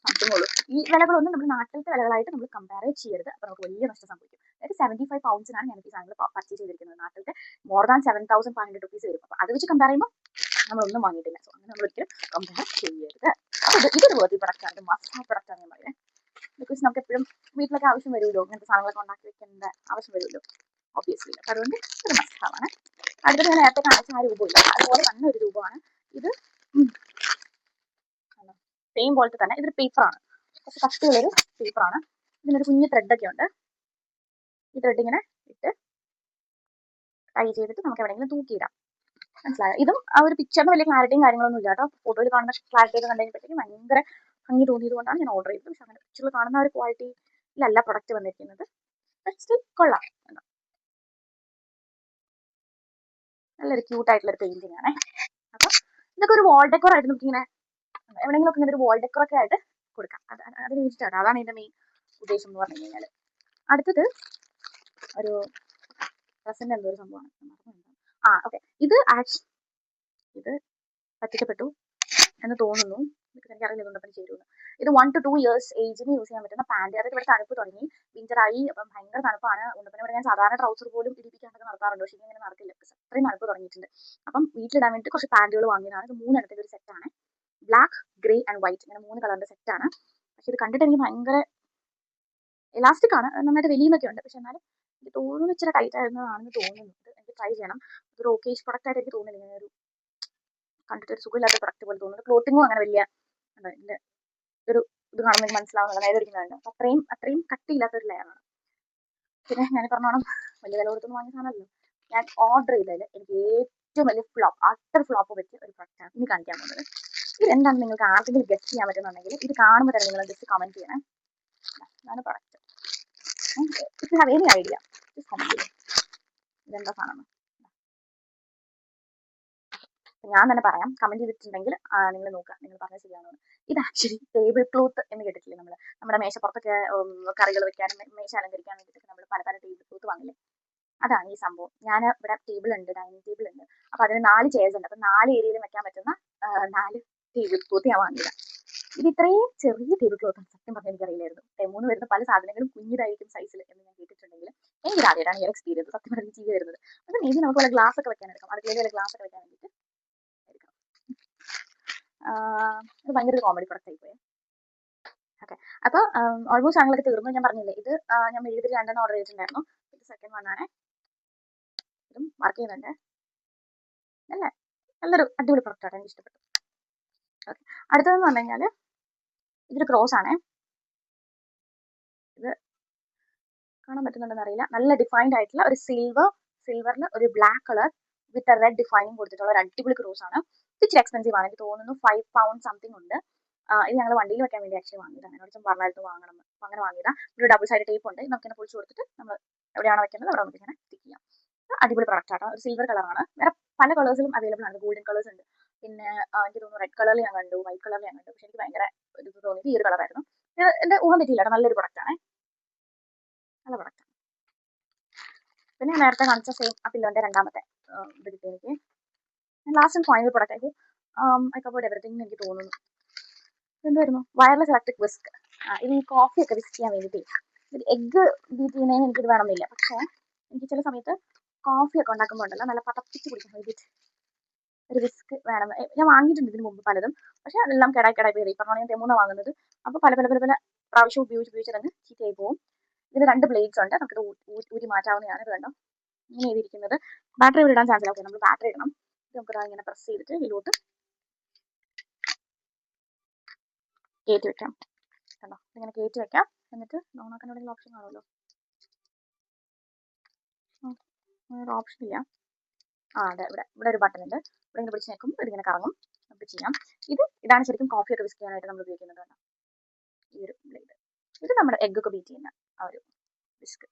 സംതിങ് ഉള്ളൂ. ഈ വിലകളൊന്നും നമ്മൾ നാട്ടിലത്തെ വിലകളായിട്ട് നമ്മൾ കമ്പയർ ചെയ്യരുത്, അപ്പോൾ നമുക്ക് വലിയ നഷ്ടം സംഭവിക്കും. അതായത് 75 poundsനാണ് ഞാൻ ഈ സാധനങ്ങൾ പർച്ചേസ് ചെയ്തിരിക്കുന്നത്. നാട്ടിലത്തെ മോർ ദാൻ 7,500 rupees വരും. അപ്പോൾ അത് വെച്ച് കമ്പയർ ചെയ്യുമ്പോൾ നമ്മളൊന്നും വാങ്ങിയിട്ടില്ല. സോ അങ്ങനെ നമ്മൾ ഒരിക്കലും കമ്പയർ ചെയ്യരുത്. അപ്പോൾ ഇതൊരു വേർതി പ്രൊഡക്റ്റാണ്, ഇത് മസ്റ്റ് ഹാവ് പ്രൊഡക്റ്റാണ് ഞാൻ പറയുന്നത്. ബിക്കോസ് നമുക്ക് എപ്പോഴും വീട്ടിലൊക്കെ ആവശ്യം വരുമല്ലോ, ഇങ്ങനത്തെ സാധനങ്ങളൊക്കെ ഉണ്ടാക്കി വെക്കേണ്ട ആവശ്യം വരുമല്ലോ ഒബ്വിയസ്ലി. അപ്പോൾ അതുകൊണ്ട് ഇത് മസ്റ്റ് ഹാവ് ആണ്. അടുത്തത് ഞാൻ നേരത്തെ കാണിച്ച ആ രൂപമില്ല, അതുപോലെ തന്നെ ഒരു രൂപമാണ് ഇത്. സെയിം പോലത്തെ തന്നെ ഇതൊരു പേപ്പറാണ്, കുറച്ച് കട്ടിയുള്ളൊരു പേപ്പറാണ്. ഇതിനൊരു കുഞ്ഞ് ത്രെഡൊക്കെ ഉണ്ട്. ഈ ത്രെഡ് ഇങ്ങനെ ഇട്ട് ടൈ ചെയ്തിട്ട് നമുക്ക് എവിടെയെങ്കിലും തൂക്കിയിടാം. മനസ്സിലായോ? ഇതും ആ ഒരു പിക്ചറിന് വലിയ ക്ലാരിറ്റിയും കാര്യങ്ങളൊന്നും ഇല്ല കേട്ടോ. ഫോട്ടോയിൽ കാണുന്ന ക്ലാരിറ്റി ഒക്കെ കണ്ടുകഴിഞ്ഞപ്പോഴത്തേക്കും ഭയങ്കര ഭംഗി തോന്നിയത് കൊണ്ടാണ് ഞാൻ ഓർഡർ ചെയ്തത്. പക്ഷെ അങ്ങനെ പിക്ചറിൽ കാണുന്ന ഒരു ക്വാളിറ്റിയിലല്ല പ്രൊഡക്റ്റ് വന്നിരിക്കുന്നത്. സ്റ്റിൽ കൊള്ളാം, നല്ലൊരു ക്യൂട്ടായിട്ടുള്ളൊരു പെയിന്റിംഗ് ആണേ. അപ്പം ഇതൊക്കെ ഒരു വാൾ ഡെക്കോർ ആയിട്ട് നമുക്കിങ്ങനെ എവിടെയെങ്കിലും ഒക്കെ ഇങ്ങനെ ഒരു വാൾ ഡെക്കോർ ഒക്കെ ആയിട്ട് കൊടുക്കാം. അതിന് വേണ്ടിയിട്ടാണ്, അതാണ് ഇതിന്റെ മെയിൻ ഉദ്ദേശം എന്ന് പറഞ്ഞു കഴിഞ്ഞാൽ. അടുത്തത് ഒരു ഡ്രസ്സിന്റെ എന്തോ ഒരു സംഭവമാണ്. ഓക്കെ, ഇത് പറ്റിക്കപ്പെട്ടു എന്ന് തോന്നുന്നു. എനിക്കറിയില്ല ചേരുന്നു. ഇത് 1 to 2 years ഏജിന് യൂസ് ചെയ്യാൻ പറ്റുന്ന പാന്റ്. അതായത് ഇവിടെ തണുപ്പ് തുടങ്ങി, വിന്ററായി, അപ്പം ഭയങ്കര തണുപ്പാണ്. ഉണ്ടപ്പനെ ഇവിടെ ഞാൻ സാധാരണ ട്രൗസർ പോലും ഇടിപ്പിക്കാണ്ടൊക്കെ നടത്താറുണ്ട്, പക്ഷേ ഇങ്ങനെ നടക്കില്ല, അത്രയും തണുപ്പ് തുടങ്ങിയിട്ടുണ്ട്. അപ്പം വീട്ടിലിടാൻ വേണ്ടി കുറച്ച് പാന്റുകൾ വാങ്ങിയതാണ്. ഇത് 3 എണ്ണത്തിന്റെ ഒരു സെറ്റാണ്. ബ്ലാക്ക്, ഗ്രേ ആൻഡ് വൈറ്റ്, ഇങ്ങനെ 3 കളറിന്റെ സെറ്റാണ്. പക്ഷെ ഇത് കണ്ടിട്ട് എനിക്ക് ഭയങ്കര എലാസ്റ്റിക് ആണ്, നന്നായിട്ട് വലിയൊക്കെ ഉണ്ട്. പക്ഷെ എന്നാലും എനിക്ക് തോന്നുന്നു ഇച്ചിരി ടൈറ്റ് ആയിരുന്നതാണെന്ന് തോന്നുന്നു. എനിക്ക് ട്രൈ ചെയ്യണം. ഒരു ഓക്കേഷ് പ്രൊഡക്റ്റ് ആയിട്ട് എനിക്ക് തോന്നുന്നില്ല. ഇങ്ങനെ ഒരു കണ്ടിട്ട് ഒരു സുഖമില്ലാത്ത പ്രൊഡക്റ്റ് പോലെ തോന്നുന്നു. ക്ലോത്തിങ്ങും അങ്ങനെ വലിയ ഇതിന്റെ ഒരു ഇത് കാണുമ്പോൾ മനസ്സിലാവുന്നില്ല, നേരെ ഇരിക്കുന്നുണ്ട്. അത്രയും കട്ടിയില്ലാത്തൊരു ലെയറാണ്. പിന്നെ ഞാൻ പറഞ്ഞോണം വലിയ വില കൊടുത്തൊന്നും വാങ്ങിയ സാധനമല്ലോ. ഞാൻ ഓർഡർ ചെയ്തതിൽ എനിക്ക് ഏറ്റവും വലിയ അട്ടർ ഫ്ലോപ്പ് പറ്റിയ ഒരു പ്രൊഡക്റ്റാണ് ഇനി കാണിക്കാൻ പോകുന്നത്. ഇതെന്താണെന്ന് നിങ്ങൾക്ക് ആർക്കെങ്കിലും ഗസ്റ്റ് ചെയ്യാൻ പറ്റുന്നുണ്ടെങ്കിൽ ഇത് കാണുമ്പോൾ തന്നെ നിങ്ങൾ ജസ്റ്റ് കമന്റ് ചെയ്യണം. ഇതാണ് product. If you have any idea just comment ചെയ്യും ഇതെന്താ സാധനം. ഞാൻ തന്നെ പറയാം, കമന്റ് ചെയ്തിട്ടുണ്ടെങ്കിൽ നിങ്ങൾ നോക്കുക, നിങ്ങൾ പറഞ്ഞത് ശരിയാണോ. ഇത് ആക്ച്വലി ടേബിൾ ക്ലോത്ത് എന്ന് കേട്ടിട്ടില്ലേ, നമ്മുടെ മേശപ്പുറത്തൊക്കെ കറികൾ വെക്കാനും മേശ അലങ്കരിക്കാൻ വേണ്ടിയിട്ട് നമ്മൾ പല ടേബിൾ ക്ലോത്ത് വാങ്ങില്ലേ, അതാണ് ഈ സംഭവം. ഞാൻ ഇവിടെ ടേബിൾ ഉണ്ട്, ഡൈനിങ് ടേബിൾ ഉണ്ട്. അപ്പൊ അതിന് 4 ചെയർസ് ഉണ്ട്. അപ്പൊ 4 ഏരിയയിലും വെക്കാൻ പറ്റുന്ന 4 ടേബിൾ ക്ലോത്ത് ഞാൻ വാങ്ങിയതാണ്. ഇത് ഇത്രയും ചെറിയ ടേബിൾ ക്ലോത്ത് ആണ്, സത്യം പറഞ്ഞാൽ എനിക്കറിയില്ലായിരുന്നു. ടെമൂന്ന് വരുന്ന പല സാധനങ്ങളും കുഞ്ഞിതായിരിക്കും സൈസിൽ എന്ന് ഞാൻ കേട്ടിട്ടുണ്ടെങ്കിൽ എനിക്ക് ആദ്യമായിട്ടാണ് ഈ എക്സ്പീരിയൻസ് സത്യം പറഞ്ഞാൽ ചെയ്ത് വരുന്നത്. അത് മേബി നമുക്ക് വല്ല ഗ്ലാസ് ഒക്കെ വെക്കാൻ എടുക്കാം, അടുക്കളയിൽ വല്ല ഗ്ലാസ് ഒക്കെ വെക്കാൻ വേണ്ടിയിട്ട് എടുക്കാം. ഇത് ഭയങ്കര ഒരു കോമഡി പ്രൊഡക്റ്റ് ആയിപ്പോയി. ഓക്കെ, അപ്പോൾ ഓൾമോസ്റ്റ് ഞങ്ങളൊക്കെ തീർന്നു. ഞാൻ പറഞ്ഞില്ലേ, ഇത് ഞാൻ മെഴുകുതിരി 2 ഓർഡർ ചെയ്തിട്ടുണ്ടായിരുന്നു. ഇത് സെക്കൻഡ് വൺ ആണ്. ഇതും വർക്ക് ചെയ്യുന്നുണ്ട്. അല്ലേ, നല്ലൊരു അടിപൊളി പ്രൊഡക്റ്റാണ്, എനിക്ക് ഇഷ്ടപ്പെട്ടു. ഓക്കെ, അടുത്തതെന്ന് പറഞ്ഞു കഴിഞ്ഞാൽ ഇതൊരു ക്രോസ് ആണേ. ഇത് കാണാൻ പറ്റുന്നുണ്ടെന്ന് അറിയില്ല. നല്ല ഡിഫൈൻഡ് ആയിട്ടുള്ള ഒരു സിൽവറിന് ഒരു black colour with red defining കൊടുത്തിട്ടുള്ള ഒരു അടിപൊളി ക്രോസ് ആണ്. ഇച്ചിരി എക്സ്പെൻസീവ് ആണ്, എനിക്ക് തോന്നുന്നു 5 പൗണ്ട് സംതിങ് ഉണ്ട്. ഇത് ഞങ്ങൾ വണ്ടിയിൽ വെക്കാൻ വേണ്ടി ആക്ച്വലി വാങ്ങിയതാണ്. എന്നോട് പറഞ്ഞായിരുന്നു വാങ്ങണം, അപ്പം അങ്ങനെ വാങ്ങിയതാണ്. ഒരു ഡബിൾ സൈഡ് ടേപ്പ് ഉണ്ട്, നമുക്കിങ്ങനെ പൊളിച്ച് കൊടുത്തിട്ട് നമ്മൾ എവിടെയാണ് വെക്കുന്നത് അവിടെ നമുക്ക് ഇങ്ങനെ സ്റ്റിക്ക് ചെയ്യാം. അടിപൊളി പ്രൊഡക്റ്റ് ആണ്. ഒരു സിൽവർ കളറാണ്. വേറെ പല കളേഴ്സിലും അവൈലബിൾ ആണ്. ഗോൾഡൻ കളേഴ്സ് ഉണ്ട്, പിന്നെ എനിക്ക് തോന്നുന്നു റെഡ് കളറിൽ ഞാൻ കണ്ടു, വൈറ്റ് കളറിൽ ഞാൻ കണ്ടു. പക്ഷെ എനിക്ക് ഭയങ്കര ഒരു ഇത് തോന്നിയത് ഈ ഒരു കളറായിരുന്നു. എന്റെ ഊഹം പറ്റിയില്ല, നല്ലൊരു പ്രൊഡക്റ്റ് ആണ്, നല്ല പ്രൊഡക്റ്റ്. പിന്നെ നേരത്തെ കാണിച്ച സെയിം ആ പില്ലോന്റെ രണ്ടാമത്തെ ഇത് കിട്ടി എനിക്ക്. ലാസ്റ്റ് ഫൈനൽ പ്രൊഡക്റ്റ് ആയിട്ട് ഐ കവേർഡ് എവറിത്തിങ് എന്ന് എനിക്ക് തോന്നുന്നു. എന്തായിരുന്നു, വയർലെസ് ഇലക്ട്രിക് വിസ്ക്. ഇത് ഈ കോഫി ഒക്കെ വിസ്ക് ചെയ്യാൻ വേണ്ടിയിട്ട്. ഇത് എഗ്ഗ് ബീറ്റ് ചെയ്യുന്നതിന് എനിക്കിത് വേണമെന്നില്ല, പക്ഷേ എനിക്ക് ചില സമയത്ത് കോഫി ഒക്കെ ഉണ്ടാക്കുമ്പോൾ ഉണ്ടല്ലോ നല്ല പതപ്പിച്ച് കുടിക്കാൻ വേണ്ടിയിട്ട് ഒരു വിസ്ക് വേണം. ഞാൻ വാങ്ങിയിട്ടുണ്ട് ഇതിന് മുമ്പ് പലതും, പക്ഷേ അതെല്ലാം കേടായി പോയി. ഇപ്പം ഞാൻ തെമ്മൂന്ന വാങ്ങുന്നത്. അപ്പോൾ പല പ്രാവശ്യം ഉപയോഗിച്ചതങ്ങ് ചീത്തയായി പോകും. ഇതിന് 2 ബ്ലേഡ്സ് ഉണ്ട്, നമുക്കിത് ഊരി മാറ്റാവുന്നതാണ്. ഇത് കണ്ടോ, ഇങ്ങനെ എഴുതിയിരിക്കുന്നത്. ബാറ്ററി ഇടാൻ ചാൻസ് ഇല്ല. ഓക്കെ, നമ്മൾ ബാറ്ററി ഇടണം. നമുക്ക് ഇങ്ങനെ പ്രസ് ചെയ്തിട്ട് ഇതിലോട്ട് കയറ്റി വെക്കാം. കണ്ടോ, ഇങ്ങനെ കയറ്റി വെക്കാം. എന്നിട്ട് ഓണാക്കാനുള്ള ഓപ്ഷൻ കാണുമല്ലോ. ഒരു ഓപ്ഷൻ ഇല്ല. അതെ, ഇവിടെ ഒരു ബട്ടൺ ഉണ്ട്. ഇവിടെ ഇങ്ങനെ പിടിച്ച് നിൽക്കും, ഇതിങ്ങനെ കറങ്ങും, നമുക്ക് ചെയ്യാം. ഇതാണ് ശരിക്കും കോഫി ഒക്കെ വിസ്ക് ചെയ്യാനായിട്ട് നമ്മൾ ഉപയോഗിക്കുന്നത്. കണ്ടോ, ഈ ഒരു ബ്ലേഡ്. ഇത് നമ്മുടെ എഗ്ഗൊക്കെ ബീറ്റ് ചെയ്യുന്ന ആ ഒരു വിസ്ക്.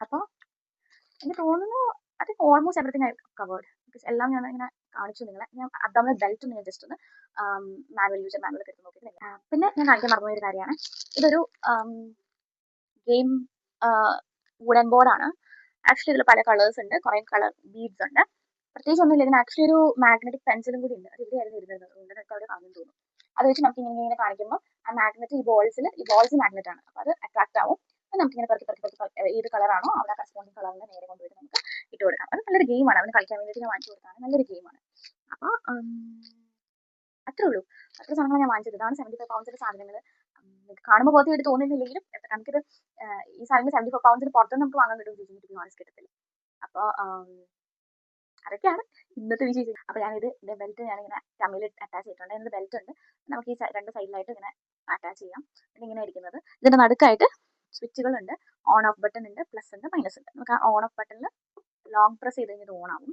അപ്പോൾ എനിക്ക് തോന്നുന്നു അത് almost everything I covered. Because എല്ലാം ഞാൻ ഇങ്ങനെ കാണിച്ചു നിങ്ങളെ. ഞാൻ അബ്ഡോമിനൽ ബെൽറ്റ് ഒന്ന് ഞാൻ ജസ്റ്റ് ഒന്ന് മാനുവൽ ഒക്കെ എടുത്ത് നോക്കിയിട്ട്. പിന്നെ ഞാൻ കാണിക്കാൻ മറന്നുപോയ ഒരു കാര്യമാണ്, ഇതൊരു ഗെയിം വുഡൻ ബോർഡാണ്. ആക്ച്വലി ഇതിൽ പല കളേഴ്സ് ഉണ്ട്, കുറേ കളർ ബീഡ്സ് ഉണ്ട്. പ്രത്യേകിച്ച് ഒന്നുമില്ല, ഇതിന് ആക്ച്വലി ഒരു മാഗ്നറ്റിക് പെൻസിലും കൂടി ഉണ്ട്. അത് ഇവിടെയായിരുന്നു ഇരുന്നത്, അതുകൊണ്ടൊക്കെ അവിടെ കാണുന്നു തോന്നുന്നു. അത് വെച്ച് നമുക്ക് ഇങ്ങനെ കാണിക്കുമ്പോൾ ആ മാഗ്നറ്റ് ഈ ബോൾസ് മാഗ്നറ്റ് ആണ്, അപ്പോൾ അത് അട്രാക്ട് ആവും. അത് നമുക്കിങ്ങനെ പെറുക്കി ഏത് കളറാണോ അവിടെ കറസ്പോണ്ടിങ് കളറിനെ നേരെ കൊണ്ടുപോയിട്ട് നമുക്ക് ഇട്ട് കൊടുക്കാം. അത് നല്ലൊരു ഗെയിമാണ്, അവന് കളിക്കാൻ വേണ്ടിയിട്ട് ഞാൻ വാങ്ങിച്ചു കൊടുത്താണ്. നല്ലൊരു ഗെയിമാണ്. അപ്പോൾ അത്രേ ഉള്ളൂ. അത്ര സാധനങ്ങൾ ഞാൻ വാങ്ങിച്ചത്. ഇതാണ് 75 പൗണ്ട്സിന്റെ സാധനങ്ങൾ. കാണുമ്പോൾ ബോധ്യമായിട്ട് തോന്നുന്നില്ലെങ്കിലും നമുക്കിത് ഈ സാധനങ്ങൾ 75 പൗണ്ട്സിന് പുറത്തുനിന്ന് നമുക്ക് വാങ്ങാൻ കിട്ടത്തില്ല. അപ്പോൾ അതൊക്കെയാണ് ഇന്നത്തെ വിശേഷം. അപ്പോൾ ഞാനിത് ബെൽറ്റ് ഞാനിങ്ങനെ കമ്മിൽ അറ്റാച്ച് ചെയ്തിട്ടുണ്ട്. ഇതിൻ്റെ ബെൽറ്റ് ഉണ്ട്, നമുക്ക് ഈ 2 സൈഡിലായിട്ട് ഇങ്ങനെ അറ്റാച്ച് ചെയ്യാം. ഇങ്ങനെ ഇരിക്കുന്നത്. ഇതിൻ്റെ നടുക്കായിട്ട് സ്വിച്ചുകളുണ്ട്, ഓൺ ഓഫ് ബട്ടൺ ഉണ്ട്, പ്ലസ് ഉണ്ട്, മൈനസ് ഉണ്ട്. നമുക്ക് ആ ഓൺ ഓഫ് ബട്ടണിൽ ലോങ് പ്രസ് ചെയ്ത് കഴിഞ്ഞാൽ ഓൺ ആവും,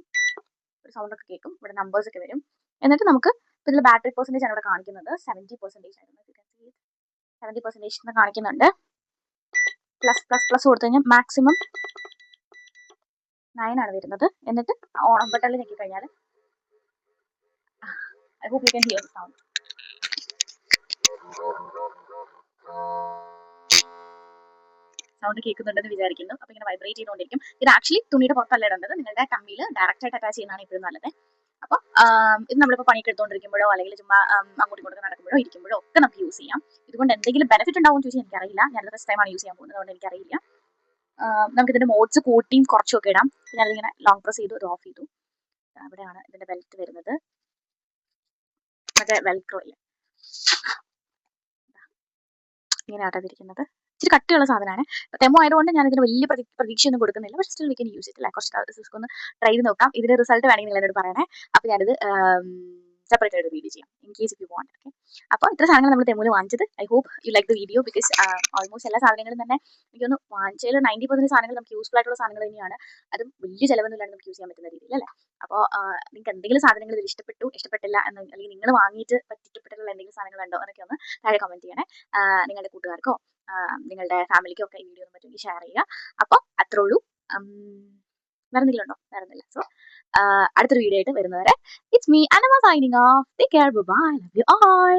ഒരു സൗണ്ട് ഒക്കെ കേൾക്കും, ഇവിടെ നമ്പേഴ്സ് ഒക്കെ വരും. എന്നിട്ട് നമുക്ക് ഇതിൽ ബാറ്ററി പെർസെൻറ്റേജ് ആണ് ഇവിടെ കാണിക്കുന്നത്. 70% ആയിരുന്നു. 70% കാണിക്കുന്നുണ്ട്. പ്ലസ് കൊടുത്തു കഴിഞ്ഞാൽ മാക്സിമം 9 ആണ് വരുന്നത്. എന്നിട്ട് ഓൺ ഓഫ് ബട്ടണിൽ ഞെക്കി കഴിഞ്ഞാൽ I hope you can hear the sound. Sound കേൾക്കുന്നുണ്ടെന്ന് വിചാരിക്കുന്നു. അപ്പോൾ ഇങ്ങനെ വൈബ്രേറ്റ് ചെയ്തുകൊണ്ടിരിക്കും. ഇത് ആക്ച്വലി തുണിയുടെ പുറത്തല്ല ഇടേണ്ടത്, നിങ്ങളുടെ കമ്പിയിൽ ഡയറക്റ്റ് ആയിട്ട് അറ്റാച്ച് ചെയ്യുന്നതാണ് എപ്പോഴും നല്ലത്. അപ്പോൾ ഇത് നമ്മളിപ്പോൾ പണിയൊക്കെ എടുത്തുകൊണ്ടിരിക്കുമ്പോഴോ അല്ലെങ്കിൽ ചുമ്മാ അങ്ങോട്ടും ഇങ്ങോട്ടും നടക്കുമ്പോഴോ ഇരിക്കുമ്പോഴോ ഒക്കെ നമുക്ക് യൂസ് ചെയ്യാം. ഇതുകൊണ്ട് എന്തെങ്കിലും ബെനിഫിറ്റ് ഉണ്ടാവും എന്ന് ചോദിച്ചാൽ എനിക്കറിയില്ല. ഞാനത് ഫസ്റ്റ് ടൈമാണ് യൂസ് ചെയ്യാൻ പോകുന്നത്, അതുകൊണ്ട് എനിക്കറിയില്ല. നമുക്ക് ഇതിന്റെ മോഡ്സ് കൂട്ടിയും കുറച്ചും ഒക്കെ ഇടാം. ഞാനിങ്ങനെ ലോങ് പ്രസ് ചെയ്തു, അത് ഓഫ് ചെയ്തു. അവിടെയാണ് ഇതിന്റെ ബെൽറ്റ് വരുന്നത്, മറ്റേ വെൽക്രോ ഇല്ല, ഇങ്ങനെയാണ് അതിരിക്കുന്നത്. ഇച്ചിരി കട്ടിയുള്ള സാധനമാണ്. ഡെമോ ആയതുകൊണ്ട് ഞാൻ ഇതിന് വലിയ പ്രതീക്ഷയൊന്നും കൊടുക്കുന്നില്ല, പക്ഷേ still we can use it അല്ലേ. കുറച്ച് ഒന്ന് ട്രൈ ചെയ്ത് നോക്കാം. ഇതിന്റെ റിസൾട്ട് വേണമെങ്കിൽ നിങ്ങൾ എന്നോട് പറയണേ. അപ്പോൾ ഞാനിത് സെപ്പറേറ്റ് ആയിട്ട് വീഡിയോ ചെയ്യാം, in case if you want. Okay, അപ്പോൾ ഇത്ര സാധനങ്ങൾ നമ്മൾ തെമുവിൽ വാങ്ങിച്ചത്. I hope you like the video. Because almost എല്ലാ സാധനങ്ങളും തന്നെ എനിക്കൊന്ന് വാങ്ങിച്ചതിൽ 90% സാധനങ്ങൾ നമുക്ക് യൂസ്ഫുൾ ആയിട്ടുള്ള സാധനങ്ങൾ തന്നെയാണ്. അതും വലിയ ചിലവൊന്നും ഇല്ലാണ്ട് നമുക്ക് യൂസ് ചെയ്യാൻ പറ്റുന്ന രീതിയിൽ അല്ലേ. അപ്പോൾ നിങ്ങൾക്ക് എന്തെങ്കിലും സാധനങ്ങൾ ഇതിൽ ഇഷ്ടപ്പെട്ടില്ല എന്ന്, അല്ലെങ്കിൽ നിങ്ങൾ വാങ്ങിയിട്ട് പറ്റിക്കപ്പെട്ടിട്ടുള്ള എന്തെങ്കിലും സാധനങ്ങളുണ്ടോ എന്നൊക്കെ ഒന്ന് താഴെ കമന്റ് ചെയ്യണേ. നിങ്ങളുടെ കൂട്ടുകാർക്കോ നിങ്ങളുടെ ഫാമിലിക്കോ ഒക്കെ ഈ വീഡിയോ ഒന്ന് പറ്റുമെങ്കിൽ ഷെയർ ചെയ്യുക. അപ്പോൾ അത്രേ ഉള്ളൂ. വേറെ എന്തെങ്കിലും ഉണ്ടോ? വേറെ ഒന്നുമില്ല. സോ അടുത്തൊരു വീഡിയോ ആയിട്ട് വരുന്നവരെ it's me Anama signing off. Take care, bye, love you all.